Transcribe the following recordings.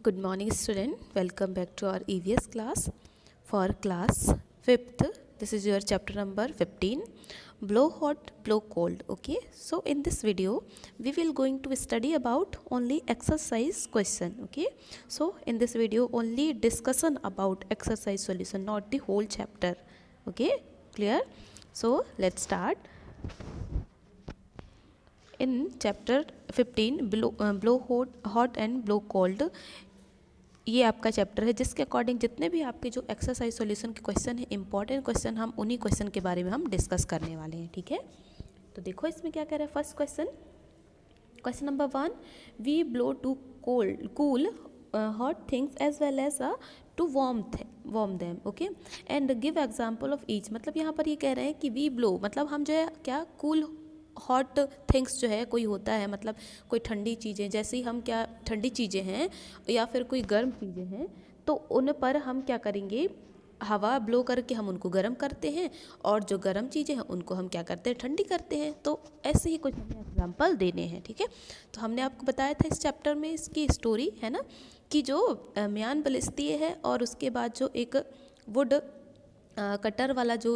Good morning student, welcome back to our EVS class for class 5th. This is your chapter number 15, blow hot, blow cold. Okay, so in this video we will going to study about only exercise question. Okay, so in this video only discussion about exercise solution, not the whole chapter. Okay, clear? So let's start. In chapter 15 blow hot and blow cold, ये आपका chapter है जिसके according जितने भी आपके जो exercise solution के question है, इंपॉर्टेंट क्वेश्चन, हम उन्हीं क्वेश्चन के बारे में हम डिस्कस करने वाले हैं. ठीक है, तो देखो इसमें क्या कह रहा है. First question number 1, we blow to cool hot things as well as to warm them. Okay, and give example of each. मतलब यहाँ पर ये कह रहे हैं कि वी ब्लो मतलब हम जो है क्या कूल हॉट थिंग्स जो है कोई होता है, मतलब कोई ठंडी चीज़ें, जैसे ही हम क्या ठंडी चीज़ें हैं या फिर कोई गर्म चीज़ें हैं तो उन पर हम क्या करेंगे, हवा ब्लो करके हम उनको गर्म करते हैं, और जो गर्म चीज़ें हैं उनको हम क्या करते हैं, ठंडी करते हैं. तो ऐसे ही कुछ हमें एग्जाम्पल देने हैं. ठीक है, तो हमने आपको बताया था इस चैप्टर में इसकी स्टोरी है ना, कि जो म्यान बलिस्तीय है और उसके बाद जो एक वुड कटर वाला जो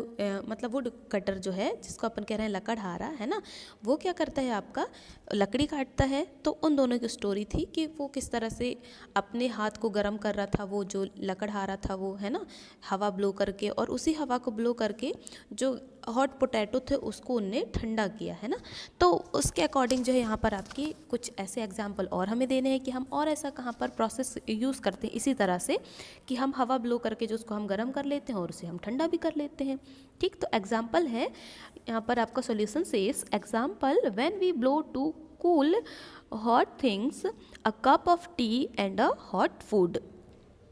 मतलब वुड कटर जो है जिसको अपन कह रहे हैं लकड़हारा है ना, वो क्या करता है, आपका लकड़ी काटता है. तो उन दोनों की स्टोरी थी कि वो किस तरह से अपने हाथ को गर्म कर रहा था, वो जो लकड़हारा था वो है ना, हवा ब्लो करके, और उसी हवा को ब्लो करके जो हॉट पोटैटो थे उसको उनने ठंडा किया है ना. तो उसके अकॉर्डिंग जो है यहाँ पर आपकी कुछ ऐसे एग्जाम्पल और हमें देने हैं कि हम और ऐसा कहाँ पर प्रोसेस यूज़ करते हैं इसी तरह से कि हम हवा ब्लो करके जो उसको हम गर्म कर लेते हैं और उसे हम ठंडा भी कर लेते हैं. ठीक, तो एग्जाम्पल है यहाँ पर आपका solution says example when we blow to cool hot things a cup of tea and a hot food.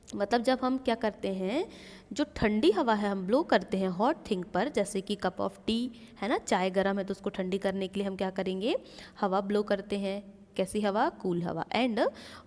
मतलब जब हम क्या करते हैं, जो ठंडी हवा है हम ब्लो करते हैं हॉट थिंग पर, जैसे कि कप ऑफ टी है ना, चाय गर्म है तो उसको ठंडी करने के लिए हम क्या करेंगे, हवा ब्लो करते हैं. कैसी हवा, कूल हवा. एंड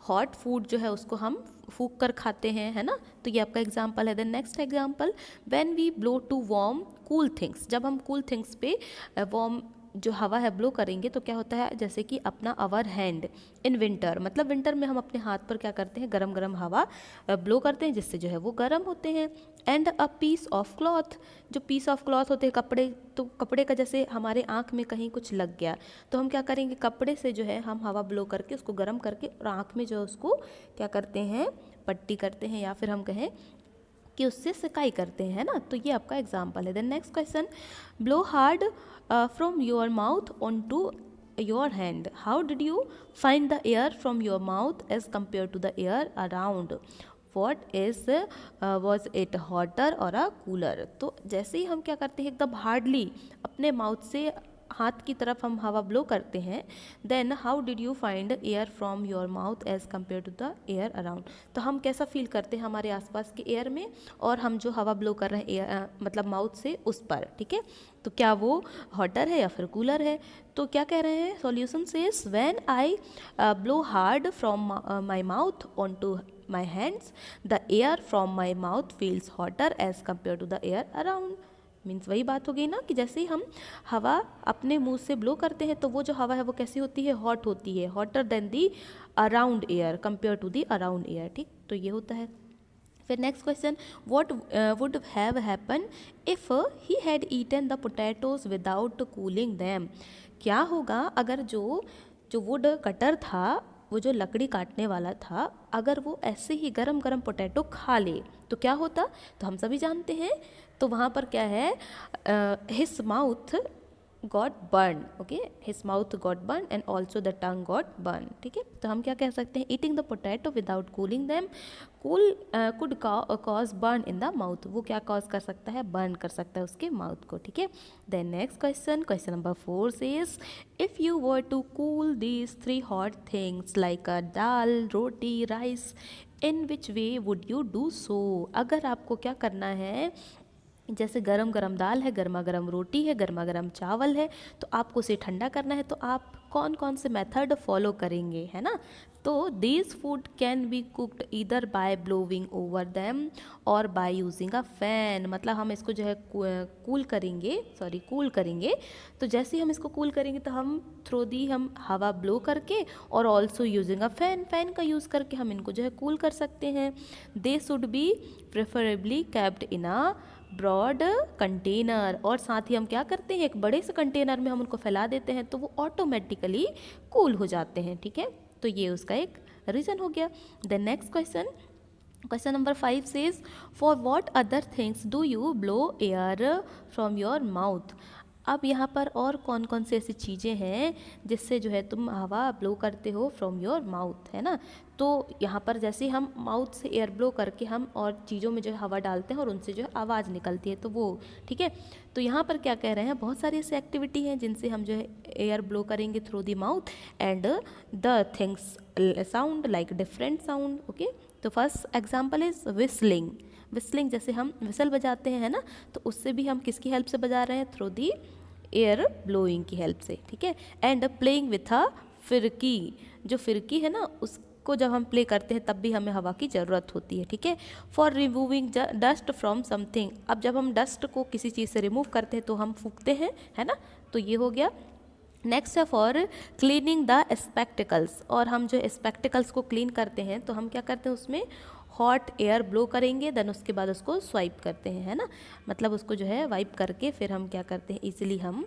हॉट फूड जो है उसको हम फूक कर खाते हैं है ना. तो ये आपका एग्जाम्पल है. Then next example, when we blow to warm cool things. जब हम कूल थिंग्स पे वार्म जो हवा है ब्लो करेंगे तो क्या होता है, जैसे कि अपना अवर हैंड इन विंटर, मतलब विंटर में हम अपने हाथ पर क्या करते हैं, गरम गरम हवा ब्लो करते हैं जिससे जो है वो गर्म होते हैं. And a piece of cloth. जो पीस ऑफ क्लॉथ होते हैं कपड़े, तो कपड़े का जैसे हमारे आँख में कहीं कुछ लग गया तो हम क्या करेंगे, कपड़े से जो है हम हवा ब्लो करके उसको गर्म करके और आँख में जो है उसको क्या करते हैं, पट्टी करते हैं, या फिर हम कहें कि उससे सिकाई करते हैं ना. तो ये आपका एग्जाम्पल है. Then next question, blow hard from your mouth onto your hand. How did you find the air from your mouth as compare to the air around. What is was it hotter or a cooler. तो जैसे ही हम क्या करते हैं, एकदम hardly अपने mouth से हाथ की तरफ हम हवा ब्लो करते हैं, then how did you find air from your mouth as compare to the air around. तो हम कैसा फील करते हैं हमारे आसपास के एयर में, और हम जो हवा ब्लो कर रहे हैं एयर मतलब माउथ से उस पर. ठीक है, तो क्या वो हॉटर है या फिर कूलर है. तो क्या कह रहे हैं, solution says when I blow hard from my mouth onto my hands the air from my mouth feels hotter as compare to the air around. Means वही बात हो गई ना कि जैसे ही हम हवा अपने मुंह से ब्लो करते हैं तो वो जो हवा है वो कैसी होती है, हॉट होती है, hotter then the around air, compare to the around air. ठीक, तो ये होता है. फिर next question, what would have happen if he had eaten the potatoes without cooling them. क्या होगा अगर जो जो वुड कटर था, वो जो लकड़ी काटने वाला था, अगर वो ऐसे ही गरम गरम पोटैटो खा ले तो क्या होता. तो हम सभी जानते हैं, तो वहाँ पर क्या है, his mouth got burn. Okay, his mouth got burn and also the tongue got burn. ठीक है, तो हम क्या कह सकते हैं, eating the potato without cooling them could cause burn in the mouth. वो क्या कॉज कर सकता है, बर्न कर सकता है उसके माउथ को. ठीक है, then next question number 4 says if you were to cool these 3 hot things like a dal, roti, rice, in which way would you do so. अगर आपको क्या करना है, जैसे गरम गरम दाल है, गर्मा गर्म रोटी है, गर्मा गर्म चावल है, तो आपको उसे ठंडा करना है, तो आप कौन कौन से मेथड फॉलो करेंगे, है ना। तो this food can be cooked either by blowing over them और बाय यूजिंग अ फैन। मतलब हम इसको जो है कूल करेंगे। तो जैसे ही हम इसको कूल करेंगे तो हम थ्रू दी हम हवा ब्लो करके और ऑल्सो यूजिंग अ फैन का यूज़ करके हम इनको जो है कूल कर सकते हैं। They should be preferably kept in a broad container, और साथ ही हम क्या करते हैं, एक बड़े से कंटेनर में हम उनको फैला देते हैं तो वो ऑटोमेटिकली कूल हो जाते हैं, ठीक है। तो ये उसका एक रीज़न हो गया। The next question number 5 says for what other things do you blow air from your mouth. अब यहाँ पर और कौन कौन सी ऐसी चीज़ें हैं जिससे जो है तुम हवा ब्लो करते हो फ्रॉम योर माउथ, है ना। तो यहाँ पर जैसे हम माउथ से एयर ब्लो करके हम और चीज़ों में जो है हवा डालते हैं और उनसे जो है आवाज़ निकलती है, तो वो ठीक है। तो यहाँ पर क्या कह रहे हैं, बहुत सारी ऐसी एक्टिविटी हैं जिनसे हम जो है एयर ब्लो करेंगे through the mouth and the things sound like different sound, okay. तो फर्स्ट एग्जाम्पल इज विस्लिंग जैसे हम विसल बजाते हैं, है ना, तो उससे भी हम किसकी हेल्प से बजा रहे हैं, थ्रू दी एयर ब्लोइंग की हेल्प से, ठीक है। एंड प्लेइंग विथ अ फिरकी, जो फिरकी है ना उसको जब हम प्ले करते हैं तब भी हमें हवा की ज़रूरत होती है, ठीक है। For removing dust from something, अब जब हम डस्ट को किसी चीज़ से रिमूव करते हैं तो हम फूंकते हैं, है ना, तो ये हो गया। नेक्स्ट है फॉर क्लीनिंग द स्पेक्टिकल्स, और हम जो स्पेक्टिकल्स को क्लीन करते हैं तो हम क्या करते हैं, उसमें हॉट एयर ब्लो करेंगे, देन उसके बाद उसको स्वाइप करते हैं, है ना, मतलब उसको जो है वाइप करके फिर हम क्या करते हैं, इजीली हम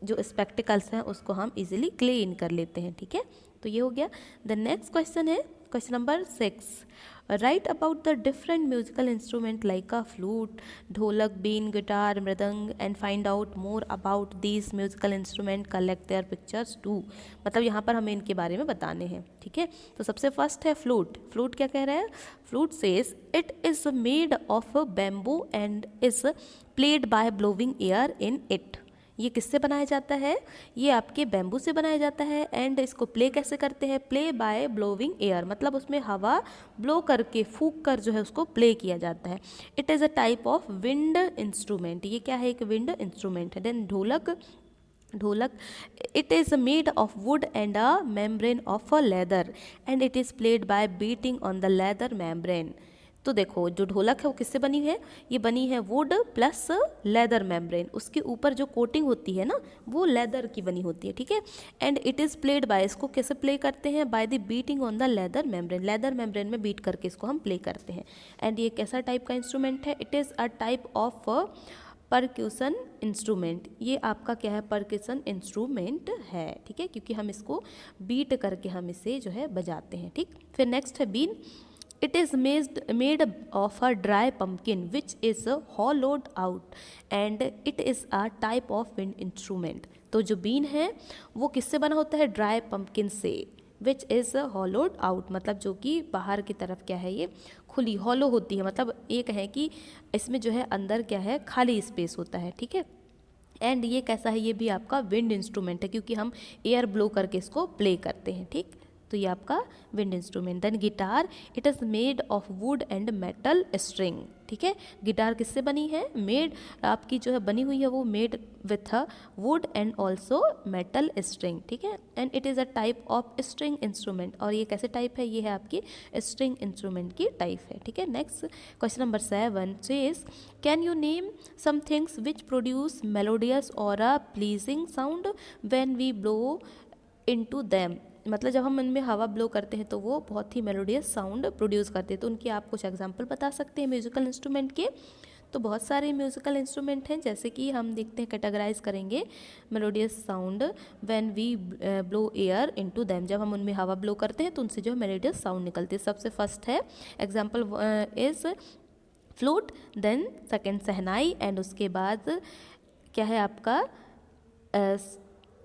जो स्पेक्टिकल्स हैं उसको हम इजीली क्लीन कर लेते हैं, ठीक है। तो ये हो गया। द नेक्स्ट क्वेश्चन है question number 6, write about the different musical instrument like a flute, dholak, been, guitar, mridang and find out more about these musical instrument, collect their pictures too. मतलब यहाँ पर हमें इनके बारे में बताने हैं, ठीक है। तो सबसे फर्स्ट है फ्लूट क्या कह रहा है, flute says it is made of bamboo and is played by blowing air in it. ये किससे बनाया जाता है, ये आपके बैम्बू से बनाया जाता है। एंड इसको प्ले कैसे करते हैं, प्ले बाय ब्लोविंग एयर, मतलब उसमें हवा ब्लो करके फूंक कर जो है उसको प्ले किया जाता है। It is a type of wind instrument, ये क्या है, एक विंड इंस्ट्रूमेंट है। देन ढोलक it is made of wood and a membrane of a leather and it is played by beating on the leather membrane. तो देखो जो ढोलक है वो किससे बनी है, ये बनी है वुड प्लस लेदर मेम्ब्रेन, उसके ऊपर जो कोटिंग होती है ना वो लेदर की बनी होती है, ठीक है। And it is played by, इसको कैसे प्ले करते हैं, by the beating on the leather membrane में बीट करके इसको हम प्ले करते हैं। एंड ये कैसा टाइप का इंस्ट्रूमेंट है, it is a type of percussion instrument, ये आपका क्या है, परक्यूशन इंस्ट्रूमेंट है, ठीक है, क्योंकि हम इसको बीट करके हम इसे जो है बजाते हैं, ठीक। फिर नेक्स्ट है been, it is made of a dry pumpkin which is hollowed out and it is a type of wind instrument. तो जो बीन है वो किससे बना होता है, ड्राई पम्पकिन से, विच इज़ hollowed आउट, मतलब जो कि बाहर की तरफ क्या है, ये खुली हॉलो होती है, मतलब ये कहें कि इसमें जो है अंदर क्या है, खाली स्पेस होता है, ठीक है। एंड ये कैसा है, ये भी आपका विंड इंस्ट्रूमेंट है क्योंकि हम एयर ब्लो करके इसको प्ले करते हैं, ठीक। तो ये आपका wind instrument. Then guitar, it is made of wood and metal string, ठीक है। गिटार किससे बनी है, मेड आपकी जो है बनी हुई है वो made with a would and also metal string, ठीक है। And it is a type of string instrument, और ये कैसे टाइप है, ये है आपकी स्ट्रिंग इंस्ट्रूमेंट की टाइप है, ठीक है। Next question number 7 says can you name some things which produce melodious और a pleasing sound when we blow into them. मतलब जब हम इनमें हवा ब्लो करते हैं तो वो बहुत ही मेलोडियस साउंड प्रोड्यूस करते हैं। तो उनकी आप कुछ एग्जांपल बता सकते हैं म्यूजिकल इंस्ट्रूमेंट के। तो बहुत सारे म्यूजिकल इंस्ट्रूमेंट हैं, जैसे कि हम देखते हैं कैटेगराइज करेंगे melodious sound when we blow air into them, जब हम उनमें हवा ब्लो करते हैं तो उनसे जो है मेलोडियस साउंड निकलती है। सबसे फर्स्ट है example is flute, then second shehnai, and उसके बाद क्या है आपका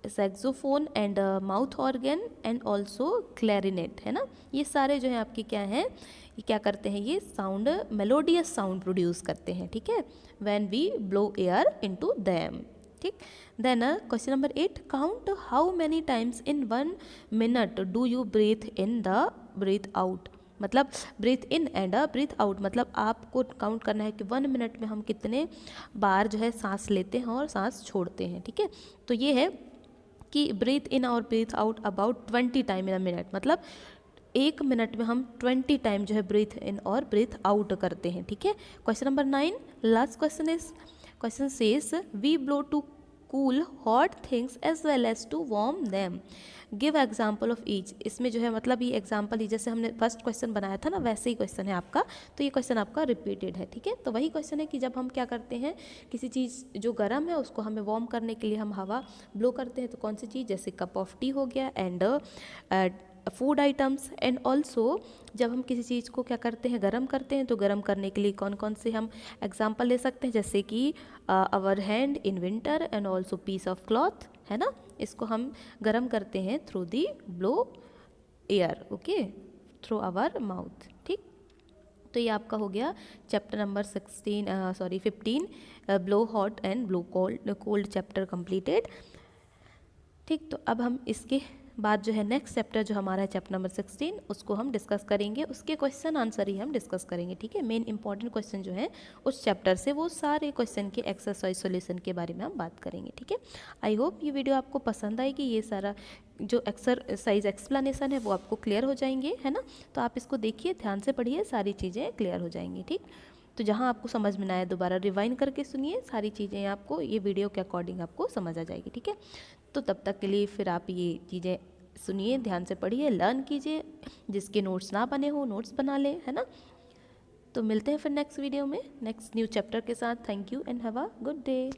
saxophone and mouth organ and also clarinet, है ना। ये सारे जो है आपके क्या हैं, ये क्या करते हैं, ये साउंड मेलोडियस साउंड प्रोड्यूस करते हैं, ठीक है, when we blow air into them, ठीक। Then question number 8 count how many times in 1 minute do you breathe in the breathe out. मतलब breathe in and breathe out, मतलब आपको count करना है कि 1 मिनट में हम कितने बार जो है सांस लेते हैं और सांस छोड़ते हैं, ठीक है। तो ये है कि ब्रीथ इन और breathe out about 20 time in a minute, मतलब 1 मिनट में हम 20 टाइम जो है ब्रीथ इन और ब्रीथ आउट करते हैं, ठीक है। Question number 9, last question says we blow to cool hot things as well as to warm them, give example of each. इसमें जो है मतलब ये एग्जाम्पल ही जैसे हमने फर्स्ट क्वेश्चन बनाया था ना, वैसे ही क्वेश्चन है आपका, तो ये क्वेश्चन आपका रिपीटेड है, ठीक है। तो वही क्वेश्चन है कि जब हम क्या करते हैं, किसी चीज़ जो गर्म है उसको हमें वार्म करने के लिए हम हवा ब्लो करते हैं, तो कौन सी चीज़, जैसे कप ऑफ टी हो गया and food items. And also जब हम किसी चीज़ को क्या करते हैं, गर्म करते हैं, तो गर्म करने के लिए कौन कौन से हम एग्जाम्पल ले सकते हैं, जैसे कि our hand in winter and also piece of cloth, है ना। इसको हम गर्म करते हैं through the blow air, okay, through our mouth, ठीक। तो ये आपका हो गया chapter number 15 blow hot and blow cold chapter completed, ठीक। तो अब हम इसके बाद जो है नेक्स्ट चैप्टर जो हमारा है चैप्टर नंबर 16, उसको हम डिस्कस करेंगे, उसके क्वेश्चन आंसर ही हम डिस्कस करेंगे, ठीक है। मेन इंपॉर्टेंट क्वेश्चन जो है उस चैप्टर से, वो सारे क्वेश्चन के एक्सरसाइज सॉल्यूशन के बारे में हम बात करेंगे, ठीक है। आई होप ये वीडियो आपको पसंद आएगी, ये सारा जो एक्सरसाइज एक्सप्लेनेशन है वो आपको क्लियर हो जाएंगे, है ना। तो आप इसको देखिए, ध्यान से पढ़िए, सारी चीज़ें क्लियर हो जाएंगी, ठीक। तो जहाँ आपको समझ में ना आए दोबारा रिवाइंड करके सुनिए, सारी चीज़ें आपको ये वीडियो के अकॉर्डिंग आपको समझ आ जाएगी, ठीक है। तो तब तक के लिए फिर आप ये चीज़ें सुनिए, ध्यान से पढ़िए, लर्न कीजिए, जिसके नोट्स ना बने हो नोट्स बना ले, है ना। तो मिलते हैं फिर नेक्स्ट वीडियो में नेक्स्ट न्यू चैप्टर के साथ। Thank you and have a good day.